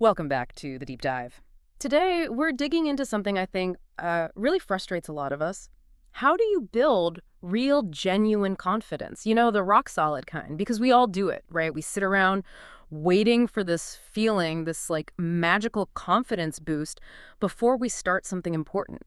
Welcome back to the Deep Dive. Today, we're digging into something I think really frustrates a lot of us. How do you build real, genuine confidence? You know, the rock solid kind, because we all do it, right? We sit around waiting for this feeling, this like magical confidence boost before we start something important.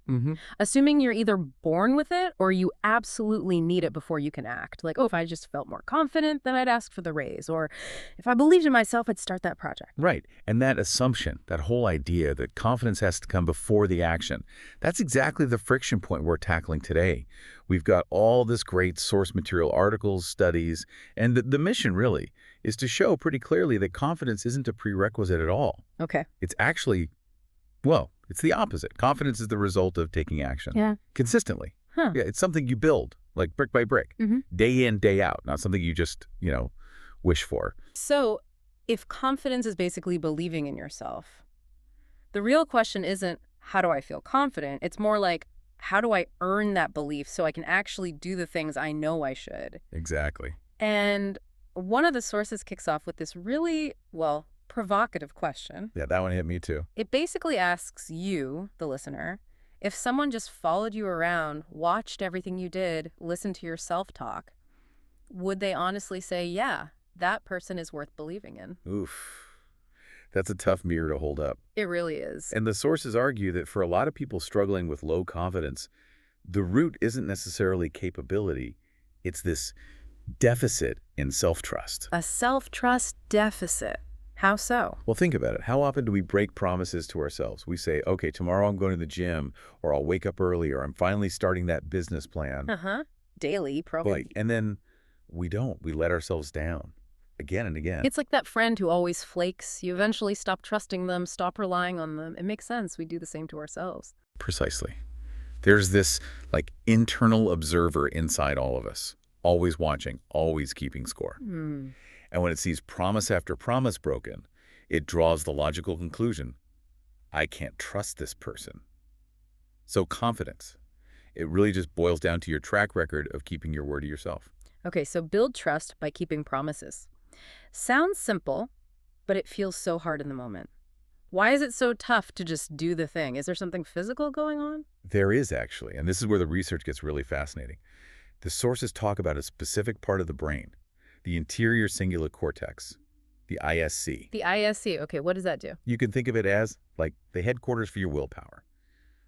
Assuming you're either born with it or you absolutely need it before you can act. Like, oh, if I just felt more confident, then I'd ask for the raise. Or if I believed in myself, I'd start that project. Right. And that assumption, that whole idea that confidence has to come before the action, that's exactly the friction point we're tackling today. We've got all this great source material, articles, studies, and the mission really is to show pretty clearly that confidence isn't a prerequisite at all. Okay. It's actually, well, it's the opposite. Confidence is the result of taking action. Yeah. Consistently. Huh. Yeah, it's something you build, like brick by brick, day in, day out, not something you just, wish for. So, if confidence is basically believing in yourself, the real question isn't, how do I feel confident? It's more like, how do I earn that belief so I can actually do the things I know I should? Exactly. And one of the sources kicks off with this really, well, provocative question. Yeah, that one hit me too. It basically asks you, the listener, if someone just followed you around, watched everything you did, listened to your self-talk, would they honestly say, yeah, that person is worth believing in? Oof. That's a tough mirror to hold up. It really is. And the sources argue that for a lot of people struggling with low confidence, the root isn't necessarily capability. It's this deficit in self-trust. A self-trust deficit. How so? Well, think about it. How often do we break promises to ourselves? We say, okay, tomorrow I'm going to the gym, or I'll wake up early, or I'm finally starting that business plan. Daily, probably. And then we don't. We let ourselves down again and again. It's like that friend who always flakes. You eventually stop trusting them, stop relying on them. It makes sense. We do the same to ourselves. Precisely. There's this internal observer inside all of us, always watching, always keeping score. And when it sees promise after promise broken, it draws the logical conclusion, I can't trust this person. So confidence, it really just boils down to your track record of keeping your word to yourself. Okay, so build trust by keeping promises. Sounds simple, but it feels so hard in the moment. Why is it so tough to just do the thing? Is there something physical going on? There is actually, and this is where the research gets really fascinating. The sources talk about a specific part of the brain, the anterior cingulate cortex, the ISC. The ISC, okay, what does that do? You can think of it as like the headquarters for your willpower.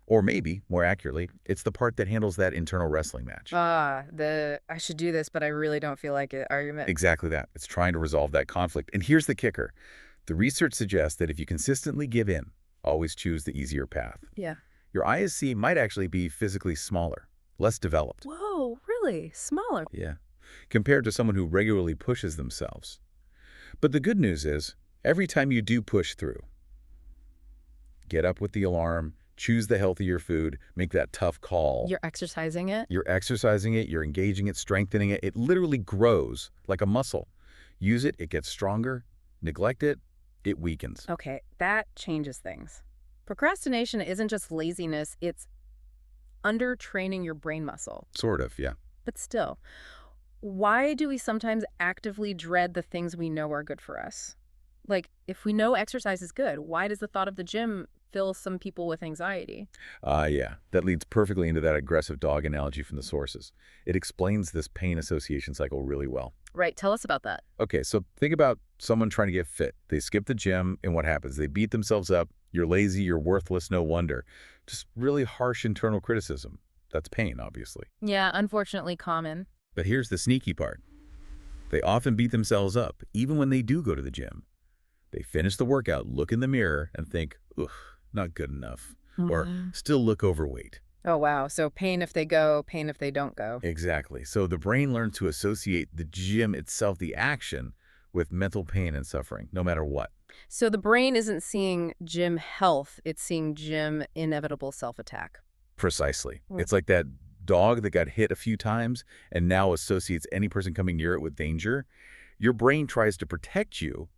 Or maybe, more accurately, it's the part that handles that internal wrestling match. The I should do this, but I really don't feel like it argument. Exactly that. It's trying to resolve that conflict. And here's the kicker. The research suggests that if you consistently give in, always choose the easier path. Yeah. Your ISC might actually be physically smaller, less developed. Whoa, really? Smaller? Yeah. Compared to someone who regularly pushes themselves. But the good news is, every time you do push through, get up with the alarm, choose the healthier food, make that tough call. You're exercising it? You're exercising it, you're engaging it, strengthening it. It literally grows like a muscle. Use it, it gets stronger. Neglect it, it weakens. Okay, that changes things. Procrastination isn't just laziness, it's undertraining your brain muscle. Sort of, yeah. But still, why do we sometimes actively dread the things we know are good for us? Like, if we know exercise is good, why does the thought of the gym fill some people with anxiety? Yeah. That leads perfectly into that aggressive dog analogy from the sources. It explains this pain association cycle really well. Right. Tell us about that. Okay, so think about someone trying to get fit. They skip the gym, and what happens? They beat themselves up. You're lazy, you're worthless, no wonder. Just really harsh internal criticism. That's pain, obviously. Yeah, unfortunately common. But here's the sneaky part. They often beat themselves up, even when they do go to the gym. They finish the workout, look in the mirror, and think, ugh, not good enough. Or still look overweight. Oh, wow. So pain if they go, pain if they don't go. Exactly. So the brain learns to associate the gym itself, the action, with mental pain and suffering, no matter what. So the brain isn't seeing gym health, it's seeing gym inevitable self-attack. Precisely. It's like that dog that got hit a few times and now associates any person coming near it with danger. Your brain tries to protect you,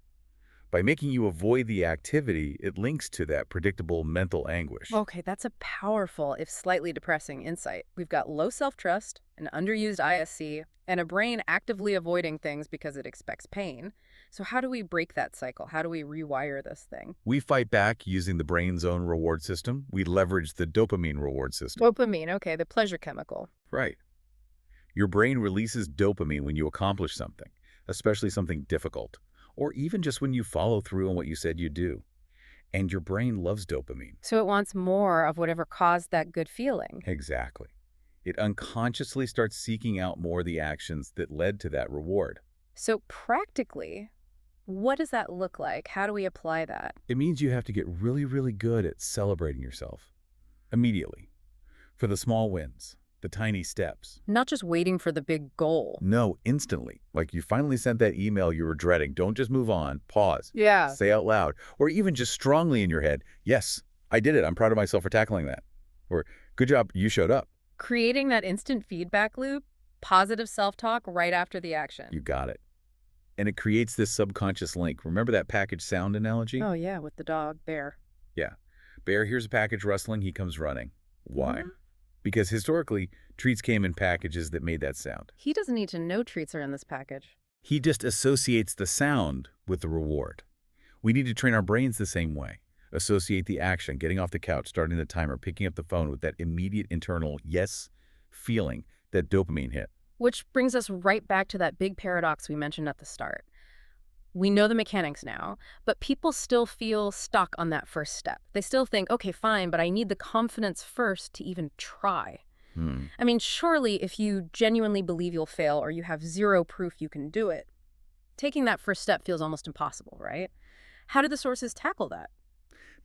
By making you avoid the activity, it links to that predictable mental anguish. Okay, that's a powerful, if slightly depressing, insight. We've got low self-trust, an underused ISC, and a brain actively avoiding things because it expects pain. So how do we break that cycle? How do we rewire this thing? We fight back using the brain's own reward system. We leverage the dopamine reward system. Dopamine, okay, the pleasure chemical. Right. Your brain releases dopamine when you accomplish something, especially something difficult, or even just when you follow through on what you said you'd do. And your brain loves dopamine. So it wants more of whatever caused that good feeling. Exactly. It unconsciously starts seeking out more of the actions that led to that reward. So practically, what does that look like? How do we apply that? It means you have to get really, really good at celebrating yourself immediately for the small wins, the tiny steps. Not just waiting for the big goal. No, instantly. Like you finally sent that email you were dreading. Don't just move on. Pause. Yeah. Say out loud. Or even just strongly in your head, yes, I did it. I'm proud of myself for tackling that. Or good job, you showed up. Creating that instant feedback loop, positive self-talk right after the action. You got it. And it creates this subconscious link. Remember that package sound analogy? Oh, yeah, with the dog, Bear. Yeah. Bear hears a package rustling, he comes running. Why? Because historically, treats came in packages that made that sound. He doesn't need to know treats are in this package. He just associates the sound with the reward. We need to train our brains the same way. Associate the action, getting off the couch, starting the timer, picking up the phone with that immediate internal yes feeling, that dopamine hit. Which brings us right back to that big paradox we mentioned at the start. We know the mechanics now, but people still feel stuck on that first step. They still think, okay, fine, but I need the confidence first to even try. I mean, surely if you genuinely believe you'll fail or you have zero proof you can do it, taking that first step feels almost impossible, right? How do the sources tackle that?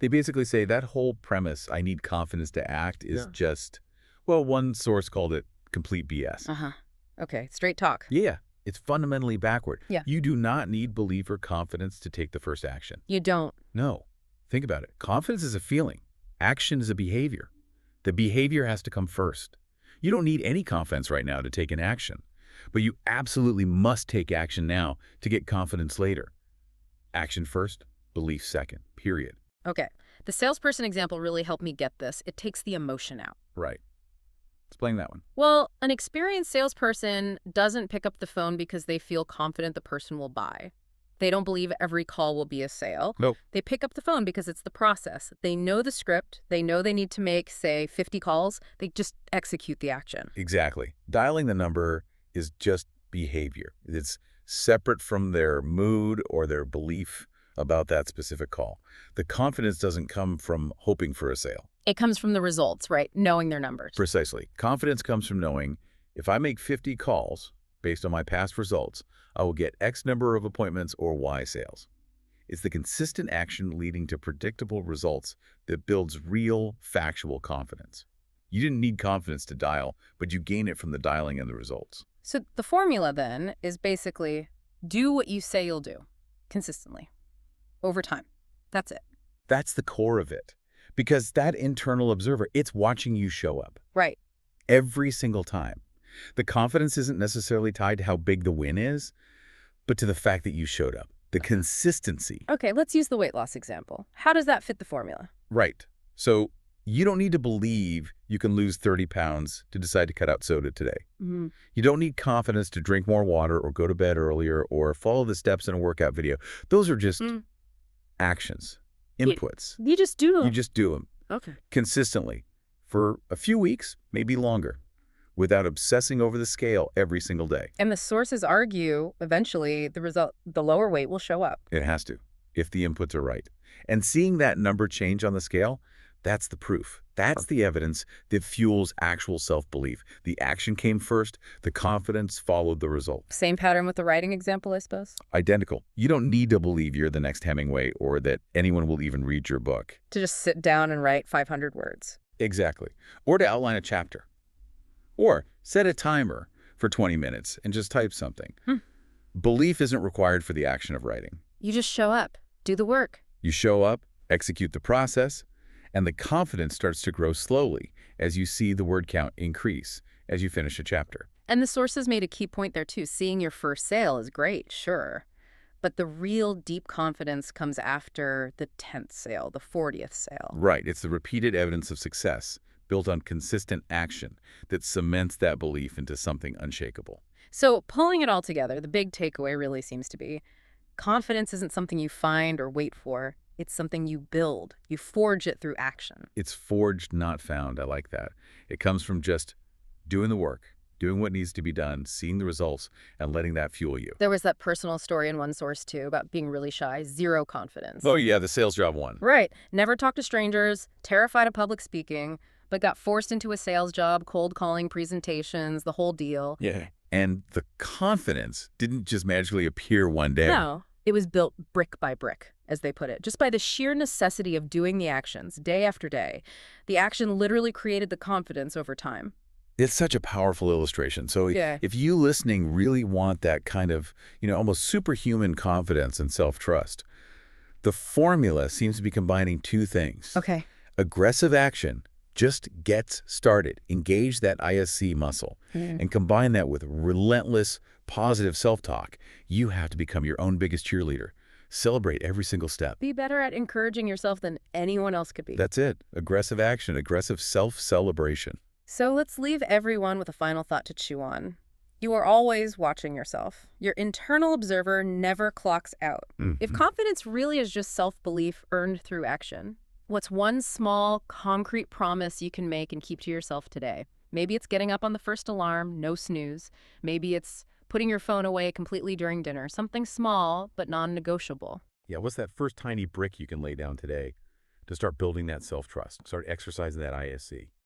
They basically say that whole premise, I need confidence to act, is just, well, one source called it complete BS. Okay, straight talk. Yeah, it's fundamentally backward. Yeah. You do not need belief or confidence to take the first action. You don't. No. Think about it. Confidence is a feeling. Action is a behavior. The behavior has to come first. You don't need any confidence right now to take an action, but you absolutely must take action now to get confidence later. Action first, belief second, period. Okay, the salesperson example really helped me get this. It takes the emotion out. Right. Explain that one. Well, an experienced salesperson doesn't pick up the phone because they feel confident the person will buy. They don't believe every call will be a sale. Nope. They pick up the phone because it's the process. They know the script. They know they need to make, say, 50 calls. They just execute the action. Exactly. Dialing the number is just behavior. It's separate from their mood or their belief about that specific call. The confidence doesn't come from hoping for a sale. It comes from the results, right? Knowing their numbers. Precisely. Confidence comes from knowing if I make 50 calls based on my past results, I will get X number of appointments or Y sales. It's the consistent action leading to predictable results that builds real, factual confidence. You didn't need confidence to dial, but you gain it from the dialing and the results. So the formula then is basically do what you say you'll do consistently over time. That's it. That's the core of it. Because that internal observer, it's watching you show up. Right. Every single time. The confidence isn't necessarily tied to how big the win is, but to the fact that you showed up. The consistency. Okay, let's use the weight loss example. How does that fit the formula? Right. So you don't need to believe you can lose 30 pounds to decide to cut out soda today. You don't need confidence to drink more water or go to bed earlier or follow the steps in a workout video. Those are just actions, inputs. You just do them. You just do them. Okay. Consistently for a few weeks, maybe longer, without obsessing over the scale every single day. And the sources argue eventually the lower weight will show up. It has to, if the inputs are right. And seeing that number change on the scale, that's the proof. That's the evidence that fuels actual self-belief. The action came first, the confidence followed the result. Same pattern with the writing example, I suppose? Identical. You don't need to believe you're the next Hemingway or that anyone will even read your book. To just sit down and write 500 words. Exactly. Or to outline a chapter. Or set a timer for 20 minutes and just type something. Belief isn't required for the action of writing. You just show up, do the work. You show up, execute the process, and the confidence starts to grow slowly as you see the word count increase as you finish a chapter. And the sources made a key point there too. Seeing your first sale is great, sure. But the real deep confidence comes after the 10th sale, the 40th sale. Right. It's the repeated evidence of success built on consistent action that cements that belief into something unshakable. So pulling it all together, the big takeaway really seems to be confidence isn't something you find or wait for. It's something you build. You forge it through action. It's forged, not found. I like that. It comes from just doing the work, doing what needs to be done, seeing the results, and letting that fuel you. There was that personal story in one source, too, about being really shy, zero confidence. Oh, yeah, the sales job one. Right. Never talked to strangers, terrified of public speaking, but got forced into a sales job, cold calling presentations, the whole deal. Yeah. And the confidence didn't just magically appear one day. No. It was built brick by brick, as they put it, just by the sheer necessity of doing the actions day after day. The action literally created the confidence over time. It's such a powerful illustration. So Yeah. if you listening really want that kind of, almost superhuman confidence and self-trust, the formula seems to be combining two things. Okay. Aggressive action just gets started. Engage that ISC muscle and combine that with relentless, positive self-talk. You have to become your own biggest cheerleader. Celebrate every single step. Be better at encouraging yourself than anyone else could be. That's it. Aggressive action, aggressive self-celebration. So let's leave everyone with a final thought to chew on. You are always watching yourself. Your internal observer never clocks out. If confidence really is just self-belief earned through action, what's one small, concrete promise you can make and keep to yourself today? Maybe it's getting up on the first alarm, no snooze. Maybe it's putting your phone away completely during dinner. Something small, but non-negotiable. Yeah, what's that first tiny brick you can lay down today to start building that self-trust, start exercising that ISC?